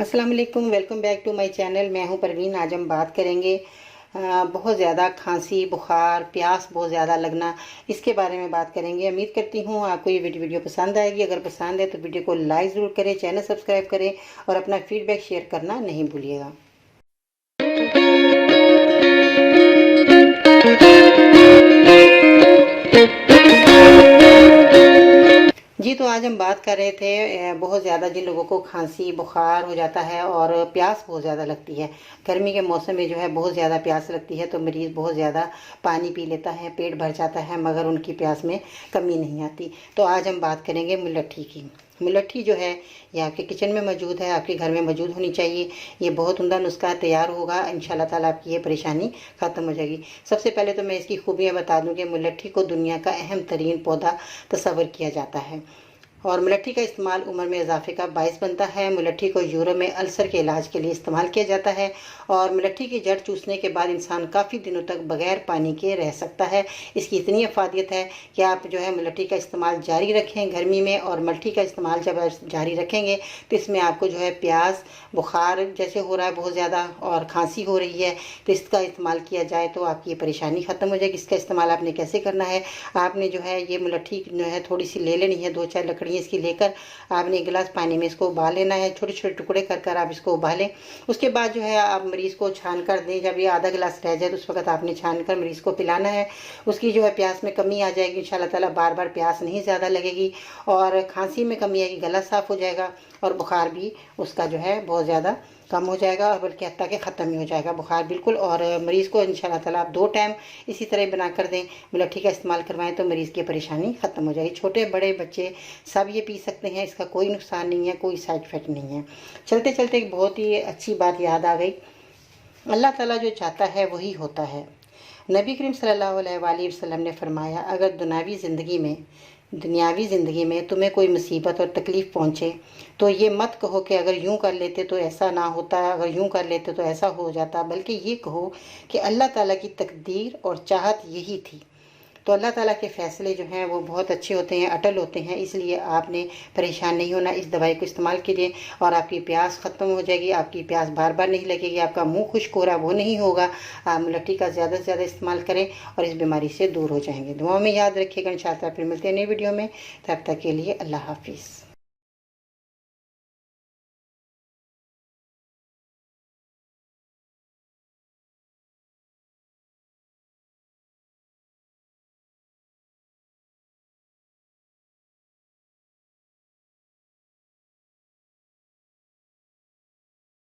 अस्सलाम वालेकुम, welcome back to my channel. मैं हूं परवीन। आज हम बात करेंगे बहुत ज़्यादा खांसी, बुखार, प्यास बहुत ज़्यादा लगना, इसके बारे में बात करेंगे। उम्मीद करती हूं आपको ये वीडियो पसंद आएगी। अगर पसंद है तो वीडियो को लाइक ज़रूर करें, चैनल सब्सक्राइब करें और अपना फीडबैक शेयर करना नहीं भूलिएगा। जी, तो आज हम बात कर रहे थे बहुत ज़्यादा जिन लोगों को खांसी बुखार हो जाता है और प्यास बहुत ज़्यादा लगती है। गर्मी के मौसम में जो है बहुत ज़्यादा प्यास लगती है, तो मरीज़ बहुत ज़्यादा पानी पी लेता है, पेट भर जाता है, मगर उनकी प्यास में कमी नहीं आती। तो आज हम बात करेंगे मुलट्ठी की। मुलट्ठी जो है ये आपके किचन में मौजूद है, आपके घर में मौजूद होनी चाहिए। ये बहुत उम्दा नुस्खा तैयार होगा, इंशाल्लाह ताला आपकी ये परेशानी ख़त्म हो जाएगी। सबसे पहले तो मैं इसकी खूबियाँ बता दूँ कि मुलट्ठी को दुनिया का अहम तरीन पौधा तस्वर किया जाता है और मुलट्ठी का इस्तेमाल उम्र में इजाफे का बायस बनता है। मुलट्ठी को यूरोप में अल्सर के इलाज के लिए इस्तेमाल किया जाता है और मुलट्ठी की जड़ चूसने के बाद इंसान काफ़ी दिनों तक बगैर पानी के रह सकता है। इसकी इतनी अफादियत है कि आप जो है मुलट्ठी का इस्तेमाल जारी रखें गर्मी में, और मुलट्ठी का इस्तेमाल जब जारी रखेंगे तो इसमें आपको जो है प्यास बुखार जैसे हो रहा है बहुत ज़्यादा और खांसी हो रही है, तो इसका इस्तेमाल किया जाए तो आपकी ये परेशानी ख़त्म हो जाएगी। इसका इस्तेमाल आपने कैसे करना है, आपने जो है ये मुलट्ठी जो है थोड़ी सी ले लेनी है, 2-4 लकड़ियाँ इसकी लेकर आपने 1 गिलास पानी में इसको उबाल लेना है। छोटे छोटे टुकड़े कर कर आप इसको उबालें। उसके बाद जो है आप मरीज़ को छान कर दें। जब ये आधा गिलास रह जाए तो उस वक्त आपने छान कर मरीज़ को पिलाना है। उसकी जो है प्यास में कमी आ जाएगी इंशाल्लाह ताला, बार बार प्यास नहीं ज़्यादा लगेगी और खांसी में कमी आएगी, गला साफ़ हो जाएगा और बुखार भी उसका जो है बहुत ज़्यादा कम हो जाएगा और बल्कि हत्ता के ख़त्म ही हो जाएगा बुखार बिल्कुल। और मरीज़ को इंशाल्लाह ताला आप 2 टाइम इसी तरह बना कर दें, मुलट्ठी का इस्तेमाल करवाएं तो मरीज़ की परेशानी ख़त्म हो जाएगी। छोटे बड़े बच्चे सब ये पी सकते हैं, इसका कोई नुकसान नहीं है, कोई साइड इफ़ेक्ट नहीं है। चलते चलते एक बहुत ही अच्छी बात याद आ गई। अल्लाह ताला जो चाहता है वही होता है। नबी करीम सल्लल्लाहु अलैहि वसल्लम ने फरमाया, अगर दुनियावी ज़िंदगी में तुम्हें कोई मुसीबत और तकलीफ़ पहुँचे तो ये मत कहो कि अगर यूँ कर लेते तो ऐसा ना होता, अगर यूँ कर लेते तो ऐसा हो जाता, बल्कि ये कहो कि अल्लाह ताला की तकदीर और चाहत यही थी। तो अल्लाह ताला के फ़ैसले जो हैं वो बहुत अच्छे होते हैं, अटल होते हैं, इसलिए आपने परेशान नहीं होना। इस दवाई को इस्तेमाल कीजिए और आपकी प्यास ख़त्म हो जाएगी, आपकी प्यास बार बार नहीं लगेगी, आपका मुंह खुश्क हो रहा वो नहीं होगा। आप मुलट्ठी का ज़्यादा से ज़्यादा इस्तेमाल करें और इस बीमारी से दूर हो जाएंगे। दुआओं में याद रखिएगा। इंशाअल्लाह फिर मिलते हैं नई वीडियो में, तब तक के लिए अल्लाह हाफिज़।